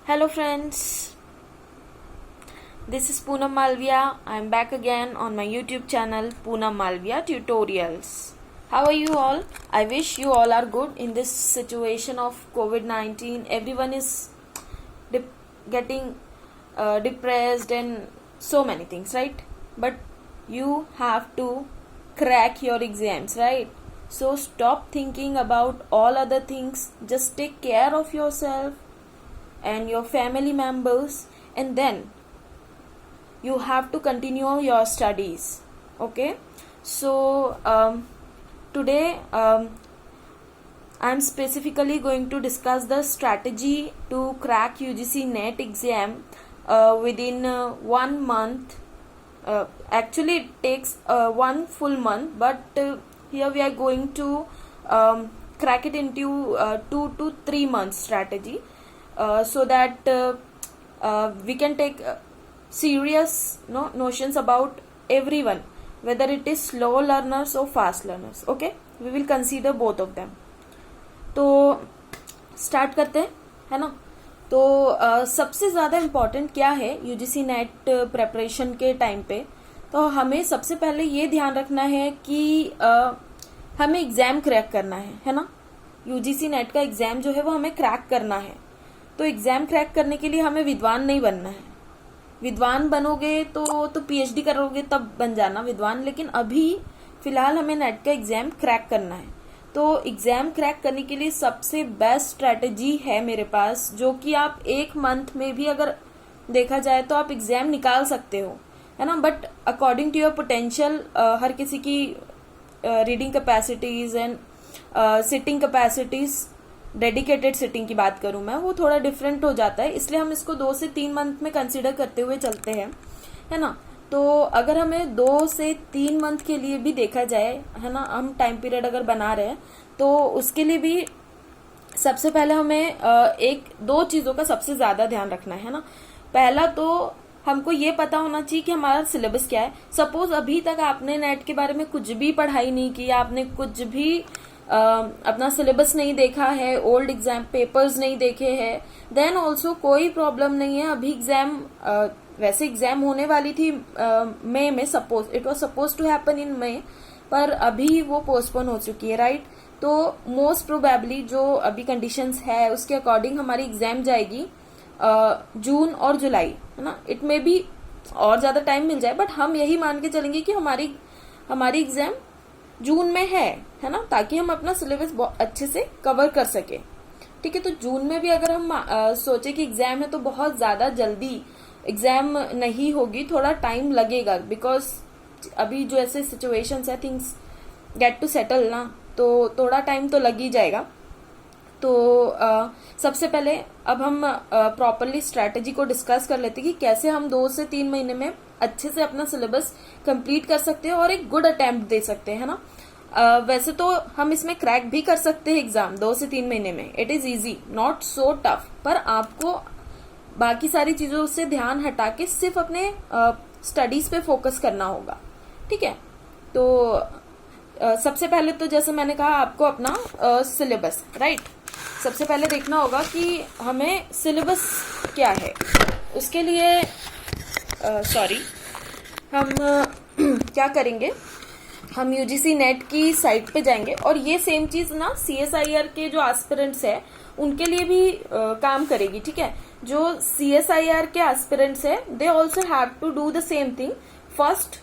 Hello friends, this is Poonam Malviya. I am back again on my YouTube channel Poonam Malviya Tutorials. How are you all? I wish you all are good in this situation of COVID-19. Everyone is getting depressed and so many things, right? But you have to crack your exams, right? So stop thinking about all other things. Just take care of yourself and your family members, and then you have to continue your studies. Okay, so today I'm specifically going to discuss the strategy to crack UGC NET exam within 1 month. Actually it takes 1 full month, but here we are going to crack it into 2 to 3 months strategy, so that we can take serious notions about everyone, whether it is slow learners or fast learners. Okay, we will consider both of them. तो start करते हैं, है ना. तो सबसे ज़्यादा important क्या है यूजीसी नेट प्रेपरेशन के टाइम पे. तो हमें सबसे पहले ये ध्यान रखना है कि हमें एग्जाम क्रैक करना है ना. यूजीसी नेट का एग्जाम जो है वो हमें क्रैक करना है. तो एग्जाम क्रैक करने के लिए हमें विद्वान नहीं बनना है. विद्वान बनोगे तो पीएचडी करोगे तब बन जाना विद्वान, लेकिन अभी फिलहाल हमें नेट का एग्जाम क्रैक करना है. तो एग्जाम क्रैक करने के लिए सबसे बेस्ट स्ट्रेटेजी है मेरे पास, जो कि आप 1 मंथ में भी अगर देखा जाए तो आप एग्जाम निकाल सकते हो, है ना. But according to your potential, हर किसी की reading capacities and sitting capacities, dedicated sitting की बात करूं मैं, वो थोड़ा डिफरेंट हो जाता है. इसलिए हम इसको 2 से 3 मंथ में कंसिडर करते हुए चलते हैं, है ना. तो अगर हमें 2 से 3 मंथ के लिए भी देखा जाए, है ना, हम टाइम पीरियड अगर बना रहे हैं, तो उसके लिए भी सबसे पहले हमें 1-2 चीजों का सबसे ज्यादा ध्यान रखना है ना. पहला तो हमको ये पता होना चाहिए कि हमारा सिलेबस क्या है. सपोज अभी तक आपने नेट के बारे में कुछ भी पढ़ाई नहीं की, आपने कुछ भी अपना सिलेबस नहीं देखा है, ओल्ड एग्जाम पेपर्स नहीं देखे हैं, देन ऑल्सो कोई प्रॉब्लम नहीं है. अभी एग्जाम वैसे एग्जाम होने वाली थी मई में, suppose it was suppose to happen in May, पर अभी वो पोस्टपोन हो चुकी है, राइट. तो मोस्ट प्रोबेबली जो अभी कंडीशंस है उसके अकॉर्डिंग हमारी एग्जाम जाएगी जून और जुलाई, है ना. इट मे बी और ज्यादा टाइम मिल जाए, बट हम यही मान के चलेंगे कि हमारी एग्जाम जून में है ना, ताकि हम अपना सिलेबस अच्छे से कवर कर सके. ठीक है, तो जून में भी अगर हम सोचे कि एग्जाम है तो बहुत ज्यादा जल्दी एग्जाम नहीं होगी, थोड़ा टाइम लगेगा, बिकॉज अभी जो ऐसे सिचुएशंस है, थिंग्स गेट टू सेटल ना, तो थोड़ा टाइम तो लग ही जाएगा. तो सबसे पहले अब हम प्रॉपरली स्ट्रैटेजी को डिस्कस कर लेते हैं कि कैसे हम 2 से 3 महीने में अच्छे से अपना सिलेबस कंप्लीट कर सकते हैं और एक गुड अटेम्प्ट दे सकते हैं, है ना. वैसे तो हम इसमें क्रैक भी कर सकते हैं एग्जाम 2 से 3 महीने में. It is easy, not so tough, पर आपको बाकी सारी चीजों से ध्यान हटा के सिर्फ अपने स्टडीज पे फोकस करना होगा. ठीक है, तो सबसे पहले तो जैसे मैंने कहा आपको अपना सिलेबस, राइट, सबसे पहले देखना होगा कि हमें सिलेबस क्या है. उसके लिए हम क्या करेंगे, हम यूजीसी नेट की साइट पे जाएंगे, और ये सेम चीज ना सीएसआईआर के जो एस्पिरेंट्स है उनके लिए भी काम करेगी. ठीक है, जो सीएसआईआर के एस्पिरेंट्स है, they also have to do the same thing. First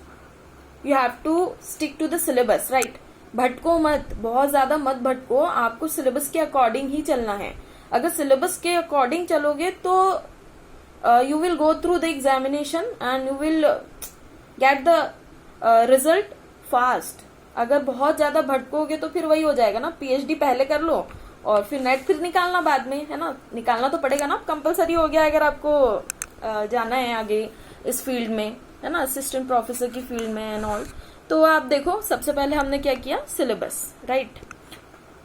you have to stick to the syllabus, right. भटको मत, बहुत ज्यादा मत भटको, आपको सिलेबस के अकॉर्डिंग ही चलना है. अगर सिलेबस के अकॉर्डिंग चलोगे तो you will go through the examination and you will get the result fast. अगर बहुत ज्यादा भटकोगे तो फिर वही हो जाएगा ना, पीएचडी पहले कर लो और फिर नेट फिर निकालना बाद में, है ना. निकालना तो पड़ेगा ना, कंपलसरी हो गया अगर आपको जाना है आगे इस फील्ड में, है ना, असिस्टेंट प्रोफेसर की फील्ड में एंड ऑल. तो आप देखो सबसे पहले हमने क्या किया, सिलेबस, राइट.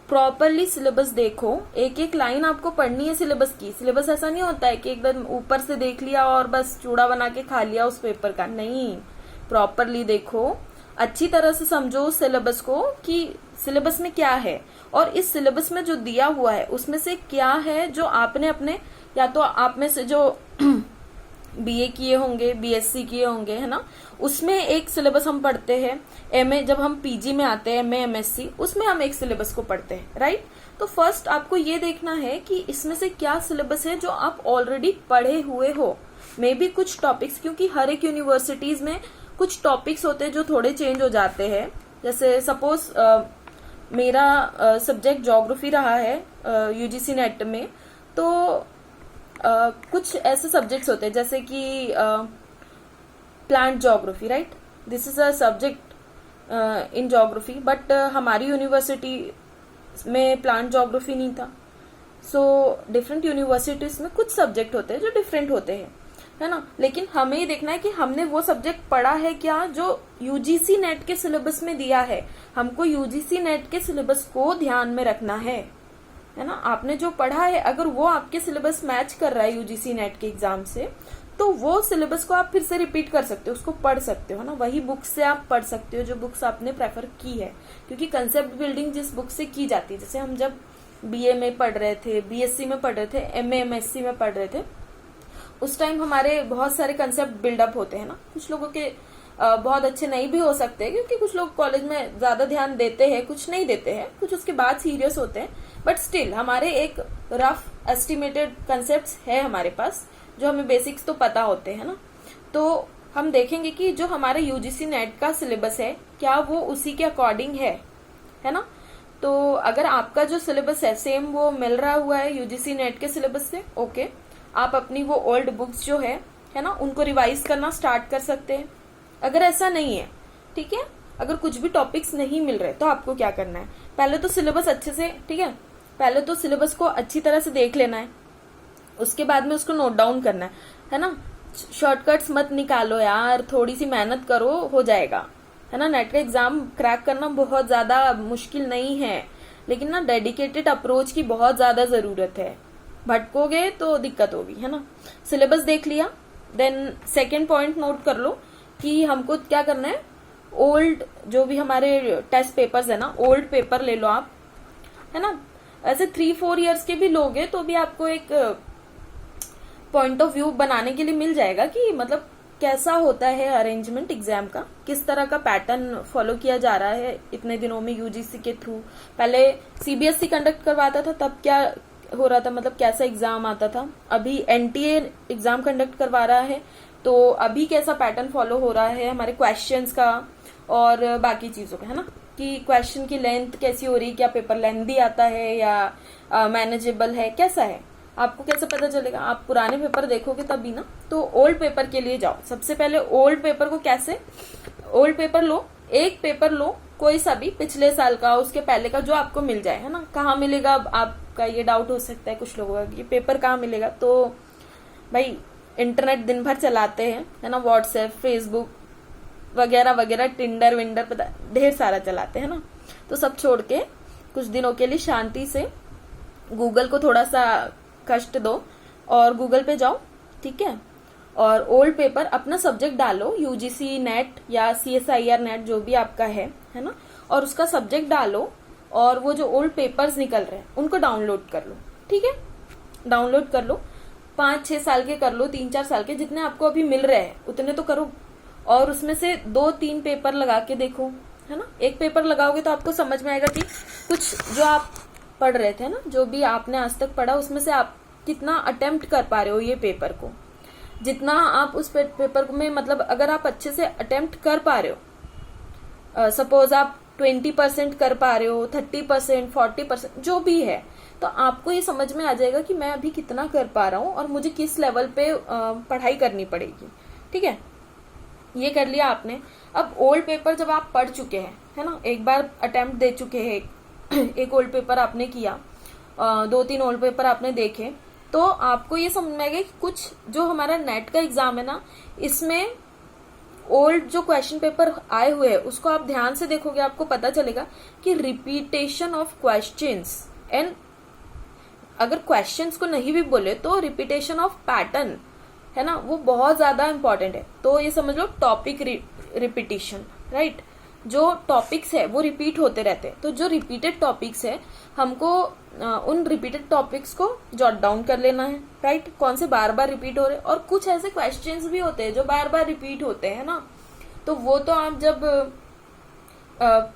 प्रॉपरली सिलेबस देखो, एक एक लाइन आपको पढ़नी है सिलेबस की. सिलेबस ऐसा नहीं होता है कि एकदम ऊपर से देख लिया और बस चूड़ा बना के खा लिया उस पेपर का. नहीं, प्रॉपरली देखो, अच्छी तरह से समझो सिलेबस को कि सिलेबस में क्या है, और इस सिलेबस में जो दिया हुआ है उसमें से क्या है जो आपने अपने या तो आप में से जो बीए किए होंगे, बीएससी किए होंगे, है ना, उसमें एक सिलेबस हम पढ़ते हैं। एमए जब हम पीजी में आते हैं, एमए एमएससी, उसमें हम एक सिलेबस को पढ़ते हैं, राइट। तो फर्स्ट आपको ये देखना है कि इसमें से क्या सिलेबस है जो आप ऑलरेडी पढ़े हुए हो। मे बी कुछ टॉपिक्स, क्योंकि हर एक यूनिवर्सिटीज में कुछ टॉपिक्स होते हैं जो थोड़े चेंज हो जाते हैं। जैसे सपोज मेरा सब्जेक्ट ज्योग्राफी रहा है यूजीसी नेट में, तो कुछ ऐसे सब्जेक्ट्स होते हैं जैसे कि plant geography, right, this is a subject in geography, but हमारी यूनिवर्सिटी में प्लांट ज्योग्राफी नहीं था। सो डिफरेंट यूनिवर्सिटीज में कुछ सब्जेक्ट होते हैं जो डिफरेंट होते हैं, है ना। लेकिन हमें ये देखना है कि हमने वो सब्जेक्ट पढ़ा है क्या जो यूजीसी नेट के सिलेबस में दिया है। हमको यूजीसी नेट के सिलेबस को ध्यान में रखना है ना। आपने जो पढ़ा है अगर वो आपके सिलेबस मैच कर रहा है यूजीसी नेट के एग्जाम से, तो वो सिलेबस को आप फिर से रिपीट कर सकते हो, उसको पढ़ सकते हो ना। वही बुक से आप पढ़ सकते हो जो बुक्स आपने प्रेफर की है, क्योंकि कंसेप्ट बिल्डिंग जिस बुक से की जाती है, जैसे हम जब बीए में पढ़ रहे थे, बीएससी में पढ़ रहे थे, एमए एमएससी में पढ़ रहे थे, उस टाइम हमारे बहुत सारे कंसेप्ट बिल्डअप होते हैं ना। कुछ लोगों के बहुत अच्छे नहीं भी हो सकते, क्योंकि कुछ लोग कॉलेज में ज्यादा ध्यान देते हैं, कुछ नहीं देते हैं, कुछ उसके बाद सीरियस होते हैं, बट स्टिल हमारे एक रफ एस्टिमेटेड कंसेप्ट्स है हमारे पास, जो हमें बेसिक्स तो पता होते हैं ना। तो हम देखेंगे कि जो हमारे यूजीसी नेट का सिलेबस है क्या वो उसी के अकॉर्डिंग है ना। तो अगर आपका जो सिलेबस है सेम वो मिल रहा हुआ है यूजीसी नेट के सिलेबस से, ओके, आप अपनी वो ओल्ड बुक्स जो है ना, उनको रिवाइज करना स्टार्ट कर सकते हैं। अगर ऐसा नहीं है, ठीक है, अगर कुछ भी टॉपिक्स नहीं मिल रहे तो आपको क्या करना है, पहले तो सिलेबस अच्छे से, ठीक है, पहले तो सिलेबस को अच्छी तरह से देख लेना है, उसके बाद में उसको नोट डाउन करना है ना। शॉर्टकट्स मत निकालो यार, थोड़ी सी मेहनत करो, हो जाएगा, है ना। नेट का एग्जाम क्रैक करना बहुत ज्यादा मुश्किल नहीं है, लेकिन ना डेडिकेटेड अप्रोच की बहुत ज्यादा जरूरत है। भटकोगे तो दिक्कत होगी, है ना। सिलेबस देख लिया, देन सेकेंड पॉइंट नोट कर लो कि हमको क्या करना है। ओल्ड जो भी हमारे टेस्ट पेपर्स है ना, ओल्ड पेपर ले लो आप, है ना। ऐसे 3-4 इयर्स के भी लोगे तो भी आपको एक पॉइंट ऑफ व्यू बनाने के लिए मिल जाएगा कि मतलब कैसा होता है अरेंजमेंट एग्जाम का, किस तरह का पैटर्न फॉलो किया जा रहा है इतने दिनों में यूजीसी के थ्रू। पहले सीबीएसई कंडक्ट करवाता था तब क्या हो रहा था, मतलब कैसा एग्जाम आता था। अभी एनटीए एग्जाम कंडक्ट करवा रहा है, तो अभी कैसा पैटर्न फॉलो हो रहा है हमारे क्वेश्चंस का और बाकी चीजों का, है ना, कि क्वेश्चन की लेंथ कैसी हो रही, क्या पेपर लेंथी आता है या मैनेजेबल है, कैसा है, आपको कैसे पता चलेगा। आप पुराने पेपर देखोगे तभी ना। तो ओल्ड पेपर के लिए जाओ, सबसे पहले ओल्ड पेपर को कैसे, ओल्ड पेपर लो, एक पेपर लो कोई सा भी, पिछले साल का, उसके पहले का, जो आपको मिल जाए, है ना। कहाँ मिलेगा, आपका ये डाउट हो सकता है कुछ लोगों का, ये पेपर कहाँ मिलेगा। तो भाई इंटरनेट दिन भर चलाते हैं, है ना, व्हाट्सएप, फेसबुक वगैरह वगैरह, टिंडर विंडर, पता ढेर सारा चलाते हैं ना। तो सब छोड़ के कुछ दिनों के लिए शांति से गूगल को थोड़ा सा कष्ट दो और गूगल पे जाओ, ठीक है, और ओल्ड पेपर अपना सब्जेक्ट डालो, यूजीसी नेट या सीएसआईआर नेट जो भी आपका है ना, और उसका सब्जेक्ट डालो और वो जो ओल्ड पेपर्स निकल रहे हैं उनको डाउनलोड कर लो, ठीक है, डाउनलोड कर लो। 5-6 साल के कर लो, 3-4 साल के, जितने आपको अभी मिल रहे हैं उतने तो करो, और उसमें से 2-3 पेपर लगा के देखो, है ना। एक पेपर लगाओगे तो आपको समझ में आएगा कि कुछ जो आप पढ़ रहे थे ना, जो भी आपने आज तक पढ़ा, उसमें से आप कितना अटेम्प्ट कर पा रहे हो ये पेपर को। जितना आप उस पेपर में, मतलब अगर आप अच्छे से अटेम्प्ट कर पा रहे हो, सपोज आप 20% कर पा रहे हो, 30%, 40%, जो भी है, तो आपको ये समझ में आ जाएगा कि मैं अभी कितना कर पा रहा हूँ और मुझे किस लेवल पे पढ़ाई करनी पड़ेगी, ठीक है। ये कर लिया आपने। अब ओल्ड पेपर जब आप पढ़ चुके हैं, है ना, एक बार अटेम्प्ट दे चुके हैं, एक ओल्ड पेपर आपने किया, 2-3 ओल्ड पेपर आपने देखे, तो आपको ये समझ में आएगा कि कुछ जो हमारा नेट का एग्जाम है ना, इसमें ओल्ड जो क्वेश्चन पेपर आए हुए हैं उसको आप ध्यान से देखोगे, आपको पता चलेगा कि रिपीटेशन ऑफ क्वेश्चंस, एंड अगर क्वेश्चंस को नहीं भी बोले तो रिपीटेशन ऑफ पैटर्न, है ना, वो बहुत ज्यादा इंपॉर्टेंट है। तो ये समझ लो टॉपिक रिपीटिशन, राइट। जो टॉपिक्स है वो रिपीट होते रहते हैं, तो जो रिपीटेड टॉपिक्स है हमको उन रिपीटेड टॉपिक्स को जॉट डाउन कर लेना है, राइट। कौन से बार बार रिपीट हो रहे, और कुछ ऐसे क्वेश्चंस भी होते हैं जो बार बार रिपीट होते हैं ना, तो वो तो आप जब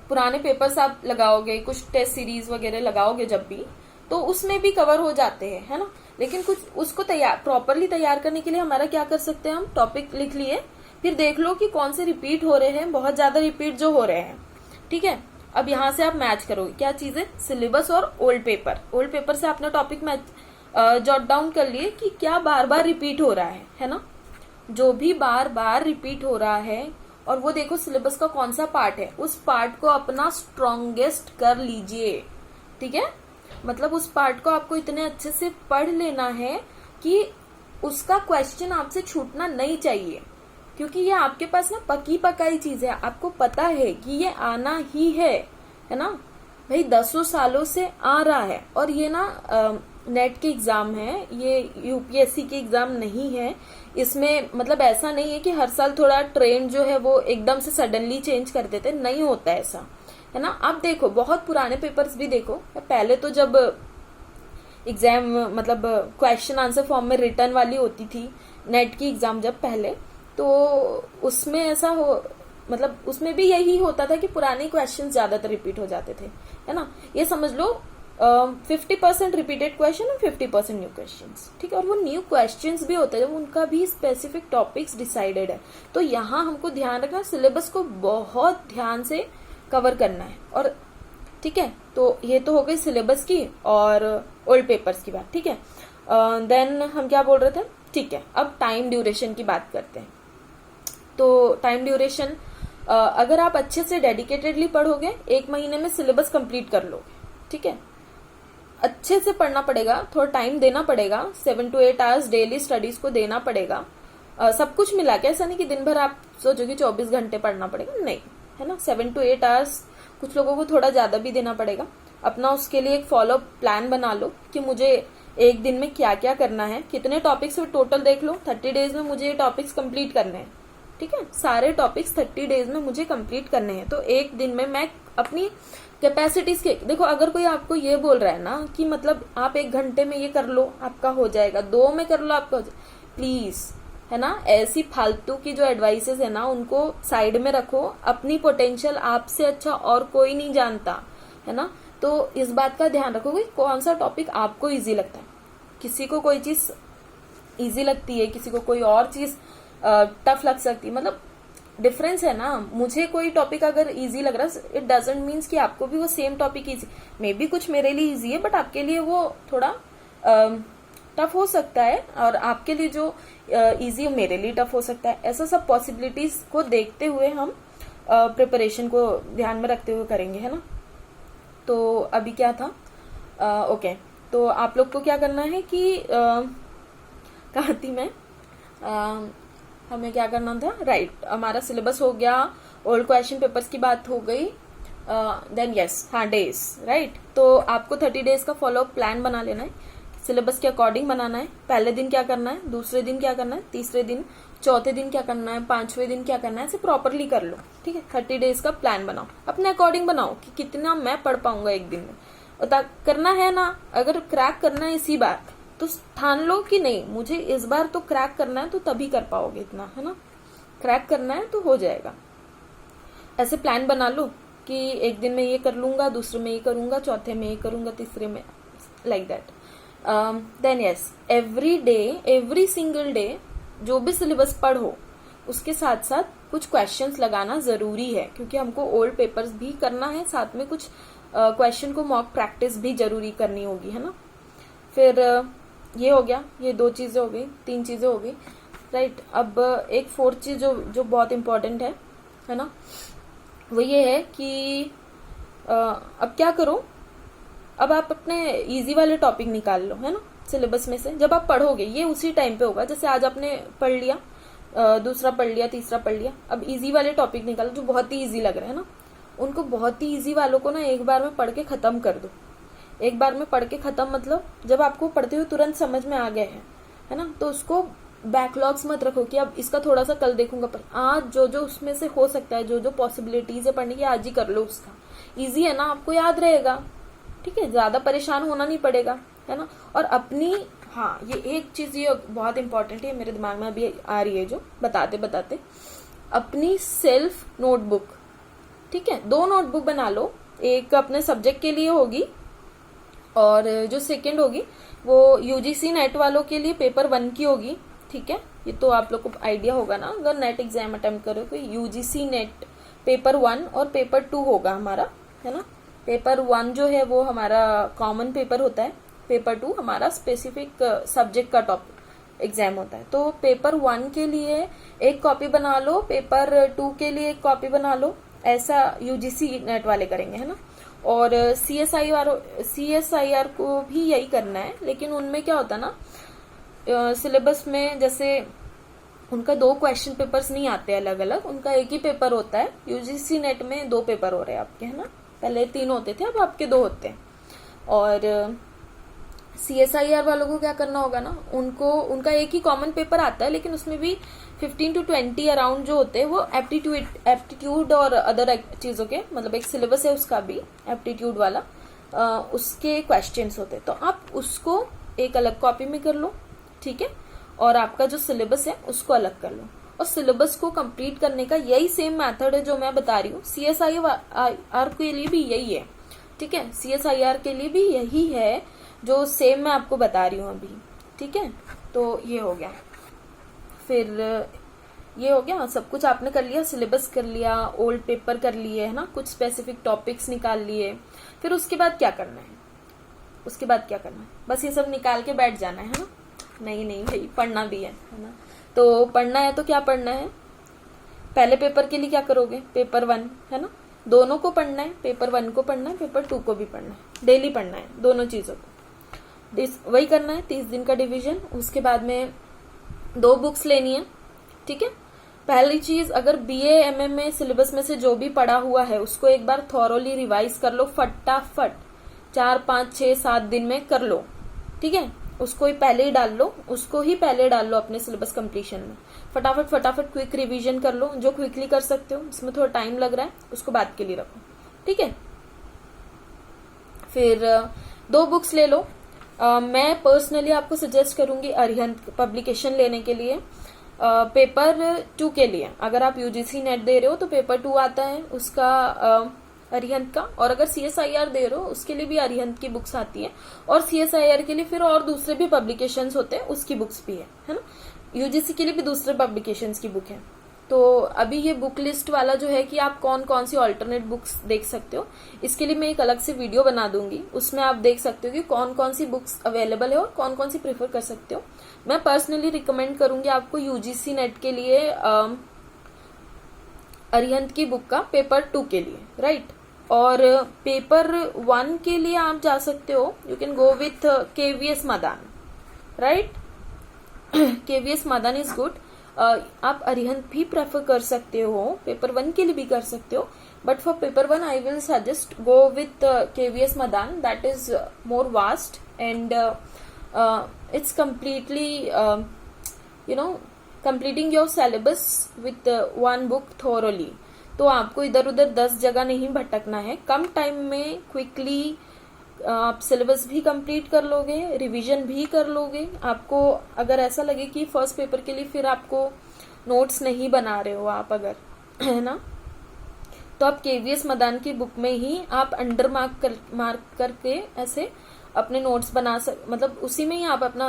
पुराने पेपर्स आप लगाओगे, कुछ टेस्ट सीरीज वगैरह लगाओगे जब भी, तो उसमें भी कवर हो जाते हैं, है ना। लेकिन कुछ उसको प्रॉपरली तैयार करने के लिए हमारा क्या कर सकते हैं, हम टॉपिक लिख लिए, फिर देख लो कि कौन से रिपीट हो रहे हैं, बहुत ज्यादा रिपीट जो हो रहे हैं, ठीक है। अब यहां से आप मैच करोगे क्या चीज है, सिलेबस और ओल्ड पेपर। ओल्ड पेपर से आपने टॉपिक मैच जॉट डाउन कर लिए कि क्या बार बार रिपीट हो रहा है ना। जो भी बार बार रिपीट हो रहा है, और वो देखो सिलेबस का कौन सा पार्ट है, उस पार्ट को अपना स्ट्रॉन्गेस्ट कर लीजिए, ठीक है। मतलब उस पार्ट को आपको इतने अच्छे से पढ़ लेना है कि उसका क्वेश्चन आपसे छूटना नहीं चाहिए, क्योंकि ये आपके पास ना पकी पकाई चीज है, आपको पता है कि ये आना ही है ना भाई, दसों सालों से आ रहा है। और ये ना नेट के एग्जाम है, ये यूपीएससी के एग्जाम नहीं है। इसमें मतलब ऐसा नहीं है कि हर साल थोड़ा ट्रेंड जो है वो एकदम से सडनली चेंज कर देते, नहीं होता ऐसा, है ना। आप देखो बहुत पुराने पेपर्स भी देखो, पहले तो जब एग्जाम मतलब क्वेश्चन आंसर फॉर्म में रिटर्न वाली होती थी नेट की एग्जाम जब पहले, तो उसमें ऐसा हो मतलब उसमें भी यही होता था कि पुराने क्वेश्चन ज्यादातर रिपीट हो जाते थे, है ना। ये समझ लो 50% रिपीटेड क्वेश्चन और 50% न्यू क्वेश्चंस, ठीक है। और वो न्यू क्वेश्चंस भी होते हैं जब उनका भी स्पेसिफिक टॉपिक्स डिसाइडेड है, तो यहाँ हमको ध्यान रखना, सिलेबस को बहुत ध्यान से कवर करना है। और ठीक है, तो ये तो हो गई सिलेबस की और ओल्ड पेपर्स की बात, ठीक है। देन हम क्या बोल रहे थे, ठीक है, अब टाइम ड्यूरेशन की बात करते हैं। तो टाइम ड्यूरेशन अगर आप अच्छे से डेडिकेटेडली पढ़ोगे, 1 महीने में सिलेबस कंप्लीट कर लोगे, ठीक है। अच्छे से पढ़ना पड़ेगा, थोड़ा टाइम देना पड़ेगा, 7 to 8 आवर्स डेली स्टडीज को देना पड़ेगा। सब कुछ मिला के, ऐसा नहीं कि दिन भर आप सोचोगे 24 घंटे पढ़ना पड़ेगा, नहीं, है ना। 7 to 8 आवर्स, कुछ लोगों को थोड़ा ज्यादा भी देना पड़ेगा। अपना उसके लिए एक फॉलो प्लान बना लो कि मुझे एक दिन में क्या क्या करना है, कितने टॉपिक्स टोटल देख लो, 30 डेज में मुझे ये टॉपिक्स कंप्लीट करने हैं, ठीक है। सारे टॉपिक्स 30 डेज में मुझे कंप्लीट करने हैं, तो एक दिन में मैं अपनी कैपेसिटीज के देखो, अगर कोई आपको ये बोल रहा है ना कि मतलब आप 1 घंटे में ये कर लो आपका हो जाएगा, 2 में कर लो आपका हो जाएगा, प्लीज, है ना, ऐसी फालतू की जो एडवाइसेस है ना उनको साइड में रखो। अपनी पोटेंशियल आपसे अच्छा और कोई नहीं जानता, है ना। तो इस बात का ध्यान रखो कि कौन सा टॉपिक आपको इजी लगता है। किसी को कोई चीज इजी लगती है, किसी को कोई और चीज टफ लग सकती है, मतलब डिफरेंस है ना। मुझे कोई टॉपिक अगर इजी लग रहा है, इट डजंट मीन्स कि आपको भी वो same topic easy, may be कुछ मेरे लिए इजी है बट आपके लिए वो थोड़ा टफ हो सकता है, और आपके लिए जो इजी मेरे लिए टफ हो सकता है। ऐसा सब पॉसिबिलिटीज को देखते हुए हम प्रिपरेशन को ध्यान में रखते हुए करेंगे, है ना। तो अभी क्या था, ओके, तो आप लोग को क्या करना है कि कहाँ थी मैं, हमें क्या करना था, राइट, हमारा सिलेबस हो गया, ओल्ड क्वेश्चन पेपर्स की बात हो गई, देन यस, हाँ, डेज, राइट। तो आपको 30 डेज का फॉलो प्लान बना लेना है, सिलेबस के अकॉर्डिंग बनाना है। पहले दिन क्या करना है, दूसरे दिन क्या करना है, तीसरे दिन, चौथे दिन क्या करना है, 5वें दिन क्या करना है, ऐसे प्रॉपरली कर लो, ठीक है। 30 डेज का प्लान बनाओ, अपने अकॉर्डिंग बनाओ कि कितना मैं पढ़ पाऊंगा एक दिन में, और करना है ना, अगर क्रैक करना है इसी बार, तो ठान लो कि नहीं मुझे इस बार तो क्रैक करना है, तो तभी कर पाओगे इतना, है ना। क्रैक करना है तो हो जाएगा। ऐसे प्लान बना लो कि एक दिन में ये कर लूंगा, दूसरे में ये करूंगा, चौथे में ये करूंगा, तीसरे में, like that. Then yes, every day, every single day जो भी सिलेबस पढ़ो उसके साथ साथ कुछ क्वेश्चंस लगाना जरूरी है, क्योंकि हमको ओल्ड पेपर्स भी करना है, साथ में कुछ क्वेश्चन को मॉक प्रैक्टिस भी जरूरी करनी होगी, है ना। फिर ये हो गया, ये 2 चीजें हो गई, 3 चीजें हो गई, राइट। अब एक 4th चीज जो बहुत इंपॉर्टेंट है ना, वो ये है कि अब क्या करो, अब आप अपने इजी वाले टॉपिक निकाल लो, है ना, सिलेबस में से। जब आप पढ़ोगे ये उसी टाइम पे होगा, जैसे आज आपने पढ़ लिया, दूसरा पढ़ लिया, तीसरा पढ़ लिया, अब इजी वाले टॉपिक निकालो जो बहुत ही इजी लग रहे हैं ना, उनको बहुत ही इजी वालों को ना एक बार में पढ़ के खत्म कर दो। एक बार में पढ़ के खत्म मतलब जब आपको पढ़ते हुए तुरंत समझ में आ गए हैं, है ना, तो उसको बैकलॉग्स मत रखो कि अब इसका थोड़ा सा कल देखूंगा, पर आज जो जो उसमें से हो सकता है, जो जो पॉसिबिलिटीज है पढ़ने की, आज ही कर लो उसका। इजी है ना, आपको याद रहेगा, ठीक है, ज्यादा परेशान होना नहीं पड़ेगा, है ना। और अपनी, हाँ ये एक चीज ये बहुत इंपॉर्टेंट है, मेरे दिमाग में अभी आ रही है जो बताते बताते, अपनी सेल्फ नोटबुक, ठीक है, 2 नोटबुक बना लो, एक अपने सब्जेक्ट के लिए होगी और जो सेकंड होगी वो यूजीसी नेट वालों के लिए पेपर 1 की होगी, ठीक है। ये तो आप लोग को आइडिया होगा ना, अगर नेट एग्जाम अटेम्प्ट करो तो यूजीसी नेट पेपर 1 और पेपर 2 होगा हमारा, है ना। पेपर 1 जो है वो हमारा कॉमन पेपर होता है, पेपर 2 हमारा स्पेसिफिक सब्जेक्ट का टॉपिक एग्जाम होता है। तो पेपर 1 के लिए एक कॉपी बना लो, पेपर 2 के लिए एक कॉपी बना लो, ऐसा यूजीसी नेट वाले करेंगे, है ना। और सीएसआईआर को भी यही करना है, लेकिन उनमें क्या होता है ना, सिलेबस में जैसे उनका 2 क्वेश्चन पेपर्स नहीं आते अलग अलग, उनका एक ही पेपर होता है। यूजीसी नेट में 2 पेपर हो रहे हैं आपके, है ना, पहले 3 होते थे, अब आपके 2 होते हैं। और सीएसआईआर वालों को क्या करना होगा ना, उनका एक ही कॉमन पेपर आता है, लेकिन उसमें भी 15 to 20 अराउंड जो होते हैं वो एप्टीट्यूड और अदर चीजों के, मतलब एक सिलेबस है उसका भी एप्टीट्यूड वाला, उसके क्वेश्चंस होते हैं। तो आप उसको एक अलग कॉपी में कर लो, ठीक है, और आपका जो सिलेबस है उसको अलग कर लो। और सिलेबस को कंप्लीट करने का यही सेम मेथड है जो मैं बता रही हूँ, सीएसआईआर के लिए भी यही है, ठीक है, सीएसआईआर के लिए भी यही है जो सेम मैं आपको बता रही हूँ अभी, ठीक है। तो ये हो गया, फिर ये हो गया, सब कुछ आपने कर लिया, सिलेबस कर लिया, ओल्ड पेपर कर लिए, है ना, कुछ स्पेसिफिक टॉपिक्स निकाल लिए। फिर उसके बाद क्या करना है, उसके बाद क्या करना है, बस ये सब निकाल के बैठ जाना है ना। नहीं भाई, पढ़ना भी है ना। तो पढ़ना है तो क्या पढ़ना है, पहले पेपर के लिए क्या करोगे, पेपर 1, है ना, दोनों को पढ़ना है, पेपर 1 को पढ़ना है, पेपर 2 को भी पढ़ना है, डेली पढ़ना है दोनों चीजों को, वही करना है, 30 दिन का डिवीजन। उसके बाद में 2 बुक्स लेनी है, ठीक है। पहली चीज, अगर बीए एमए में सिलेबस में से जो भी पढ़ा हुआ है उसको एक बार थॉरोली रिवाइज कर लो, फटाफट 4, 5, 6, 7 दिन में कर लो, ठीक है। उसको ही पहले डाल लो अपने सिलेबस कंप्लीशन में, फटाफट क्विक रिवीजन कर लो, जो क्विकली कर सकते हो, जिसमें थोड़ा टाइम लग रहा है उसको बाद के लिए रखो, ठीक है। फिर 2 बुक्स ले लो। मैं पर्सनली आपको सजेस्ट करूंगी अरिहंत पब्लिकेशन लेने के लिए, पेपर 2 के लिए। अगर आप यूजीसी नेट दे रहे हो तो पेपर 2 आता है उसका अरिहंत का, और अगर सीएसआईआर दे रहे हो उसके लिए भी अरिहंत की बुक्स आती है, और सीएसआईआर के लिए फिर और दूसरे भी पब्लिकेशंस होते हैं, उसकी बुक्स भी है ना। यूजीसी के लिए भी दूसरे पब्लिकेशंस की बुक है। तो अभी ये बुक लिस्ट वाला जो है कि आप कौन कौन सी ऑल्टरनेट बुक्स देख सकते हो, इसके लिए मैं एक अलग से वीडियो बना दूंगी, उसमें आप देख सकते हो कि कौन कौन सी बुक्स अवेलेबल है और कौन कौन सी प्रेफर कर सकते हो। मैं पर्सनली रिकमेंड करूंगी आपको यूजीसी नेट के लिए अरिहंत की बुक का पेपर 2 के लिए, राइट। और पेपर 1 के लिए आप जा सकते हो, you can go with KVS Madan, right. KVS Madan is good. आप अरिहंत भी प्रेफर कर सकते हो, पेपर 1 के लिए भी कर सकते हो, but for paper 1 I will suggest go with KVS Madan, that is more vast and it's completely completing your syllabus with 1 book thoroughly। तो आपको इधर उधर 10 जगह नहीं भटकना है, कम टाइम में क्विकली आप सिलेबस भी कंप्लीट कर लोगे, रिवीजन भी कर लोगे। आपको अगर ऐसा लगे कि फर्स्ट पेपर के लिए फिर आपको नोट्स नहीं बना रहे हो आप अगर, है ना, तो आप केवीएस मदान की बुक में ही आप अंडर मार्क करके ऐसे अपने नोट्स बना मतलब उसी में ही आप अपना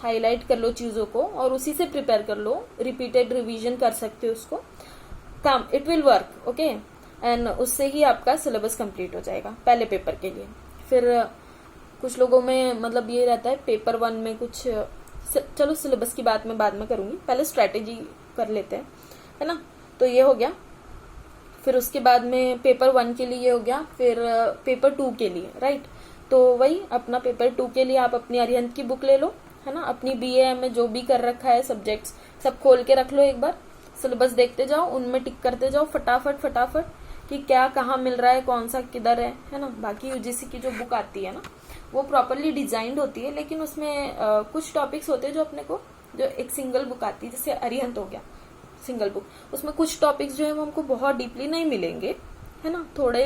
हाईलाइट कर लो चीजों को और उसी से प्रिपेयर कर लो, रिपीटेड रिवीजन कर सकते हो उसको, काम it will work, okay. And उससे ही आपका सिलेबस कंप्लीट हो जाएगा पहले पेपर के लिए। फिर कुछ लोगों में मतलब ये रहता है पेपर 1 में कुछ, चलो सिलेबस की बात मैं बाद में करूंगी, पहले स्ट्रेटेजी कर लेते हैं, है ना। तो ये हो गया, फिर उसके बाद में पेपर 1 के लिए हो गया, फिर पेपर 2 के लिए, राइट। तो वही अपना पेपर 2 के लिए आप अपनी अरिहंत की बुक ले लो, है ना, अपनी बीए में जो भी कर रखा है सब्जेक्ट्स सब खोल के रख लो, एक बार सिलेबस देखते जाओ, उनमें टिक करते जाओ फटाफट कि क्या कहाँ मिल रहा है, कौन सा किधर है ना। बाकी यूजीसी की जो बुक आती है ना वो प्रॉपरली डिजाइंड होती है, लेकिन उसमें कुछ टॉपिक्स होते हैं जो अपने को जो एक सिंगल बुक आती है, जैसे अरिहंत हो गया सिंगल बुक, उसमें कुछ टॉपिक्स जो है वो हमको बहुत डीपली नहीं मिलेंगे, है ना, थोड़े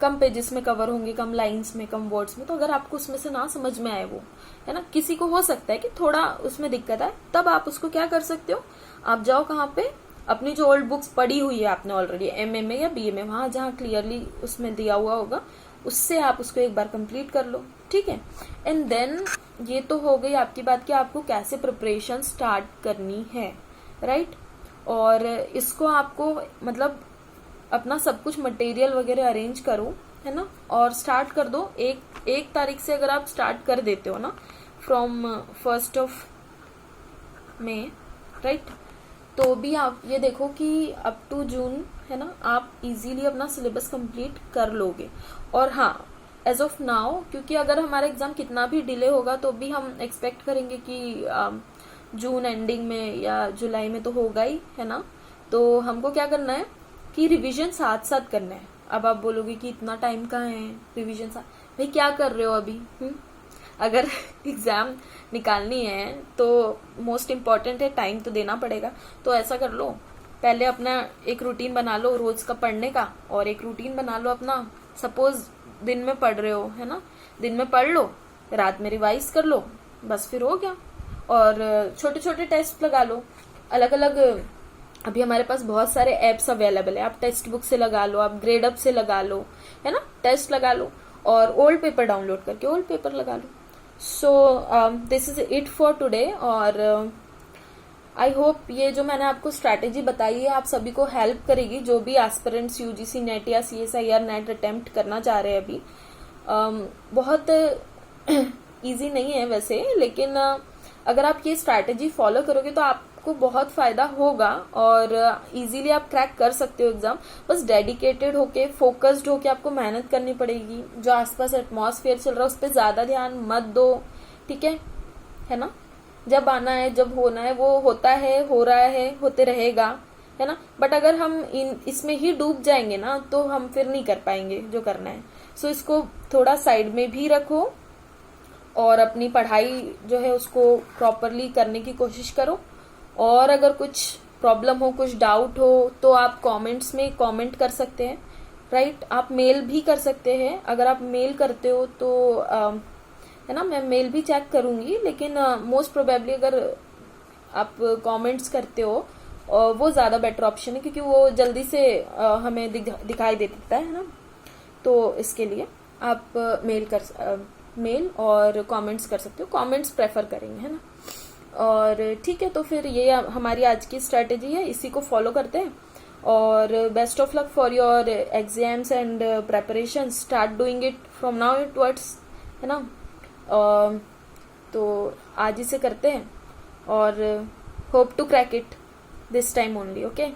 कम पेजेस में कवर होंगे, कम लाइंस में, कम वर्ड्स में। तो अगर आपको उसमें से ना समझ में आए वो, है ना, किसी को हो सकता है कि थोड़ा उसमें दिक्कत आए, तब आप उसको क्या कर सकते हो, आप जाओ कहाँ पे, अपनी जो ओल्ड बुक्स पढ़ी हुई है आपने ऑलरेडी एमए में या बीए में, वहां जहाँ क्लियरली उसमें दिया हुआ होगा, उससे आप उसको एक बार कंप्लीट कर लो, ठीक है। एंड देन ये तो हो गई आपकी बात कि आपको कैसे प्रिपरेशन स्टार्ट करनी है, राइट। और इसको आपको मतलब अपना सब कुछ मटेरियल वगैरह अरेंज करो, है ना, और स्टार्ट कर दो। एक तारीख से अगर आप स्टार्ट कर देते हो ना, फ्रॉम 1 मई, राइट, तो भी आप ये देखो कि अप टू जून, है ना, आप इजीली अपना सिलेबस कंप्लीट कर लोगे। और हाँ, एज ऑफ नाउ, क्योंकि अगर हमारा एग्जाम कितना भी डिले होगा तो भी हम एक्सपेक्ट करेंगे कि जून एंडिंग में या जुलाई में तो होगा ही, है ना, तो हमको क्या करना है कि रिवीजन साथ साथ करना है। अब आप बोलोगे कि इतना टाइम कहाँ है रिवीजन साथ, भाई क्या कर रहे हो अभी, अगर एग्जाम निकालनी है तो मोस्ट इम्पॉर्टेंट है, टाइम तो देना पड़ेगा। तो ऐसा कर लो, पहले अपना एक रूटीन बना लो रोज का पढ़ने का, और एक रूटीन बना लो अपना, सपोज दिन में पढ़ रहे हो, है ना, दिन में पढ़ लो, रात में रिवाइज कर लो, बस फिर हो गया। और छोटे छोटे टेस्ट लगा लो, अलग अलग, अभी हमारे पास बहुत सारे एप्स अवेलेबल है, आप टेक्स्ट बुक से लगा लो, आप ग्रेड अप से लगा लो, है ना, टेस्ट लगा लो, और ओल्ड पेपर डाउनलोड करके ओल्ड पेपर लगा लो। So this is it for today. और आई होप ये जो मैंने आपको स्ट्रैटेजी बताई है आप सभी को हेल्प करेगी, जो भी एस्पिरेंट्स यूजीसी नेट या CSIR नेट अटेम्प्ट करना चाह रहे हैं अभी। बहुत इजी नहीं है वैसे, लेकिन अगर आप ये स्ट्रैटेजी फॉलो करोगे तो आपको बहुत फायदा होगा और इजीली आप क्रैक कर सकते हो एग्जाम। बस डेडिकेटेड होके, फोकस्ड होके आपको मेहनत करनी पड़ेगी। जो आसपास एटमॉस्फेयर चल रहा है उस पर ज्यादा ध्यान मत दो, ठीक है ना। जब आना है, जब होना है वो होता है, हो रहा है, होते रहेगा, है ना। बट अगर हम इसमें ही डूब जाएंगे ना तो हम फिर नहीं कर पाएंगे जो करना है। सो इसको थोड़ा साइड में भी रखो और अपनी पढ़ाई जो है उसको प्रॉपरली करने की कोशिश करो। और अगर कुछ प्रॉब्लम हो, कुछ डाउट हो, तो आप कमेंट्स में कमेंट कर सकते हैं, राइट। आप मेल भी कर सकते हैं, अगर आप मेल करते हो तो है ना, मैं मेल भी चेक करूंगी, लेकिन मोस्ट प्रोबेबली अगर आप कमेंट्स करते हो वो ज्यादा बेटर ऑप्शन है, क्योंकि वो जल्दी से हमें दिखाई दे देता है ना। तो इसके लिए आप मेल और कमेंट्स कर सकते हो, कमेंट्स प्रेफर करेंगे, है ना। और ठीक है, तो फिर ये हमारी आज की स्ट्रेटेजी है, इसी को फॉलो करते हैं। और best of luck for your exams and preparation, start doing it from now towards, है ना। तो आज ही से करते हैं और hope to crack it this time only, okay.